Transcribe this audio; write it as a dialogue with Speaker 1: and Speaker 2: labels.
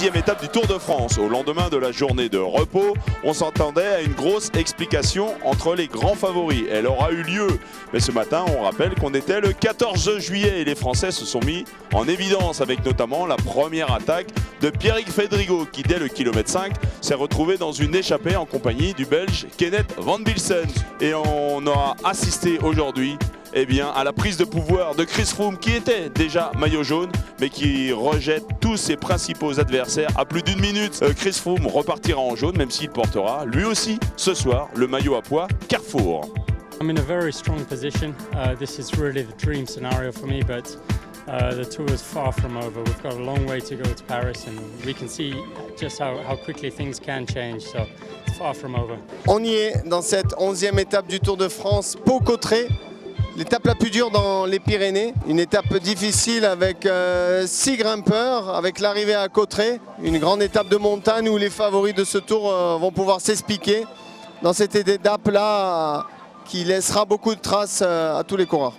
Speaker 1: 11e étape du Tour de France. Au lendemain de la journée de repos, on s'attendait à une grosse explication entre les grands favoris. Elle aura eu lieu. Mais ce matin, on rappelle qu'on était le 14 juillet et les Français se sont mis en évidence avec notamment la première attaque de Pierrick Fédrigo qui, dès le kilomètre 5, s'est retrouvé dans une échappée en compagnie du Belge Kenneth Van Bilsen. Et on aura assisté aujourd'hui à la prise de pouvoir de Chris Froome qui était déjà maillot jaune mais qui rejette tous ses principaux adversaires à plus d'une minute. Chris Froome repartira en jaune même s'il portera lui aussi ce soir le maillot à pois Carrefour.
Speaker 2: I'm in a very strong position. This is really the dream scenario for me, but the tour is far from over. We've got a long way to go to Paris and we can see just how quickly things can change, so it's far from over.
Speaker 3: On y est dans cette 11e étape du Tour de France, Pau-Cauterets. L'étape la plus dure dans les Pyrénées, une étape difficile avec 6 grimpeurs, avec l'arrivée à Cauterets, une grande étape de montagne où les favoris de ce tour vont pouvoir s'expliquer dans cette étape-là qui laissera beaucoup de traces à tous les coureurs.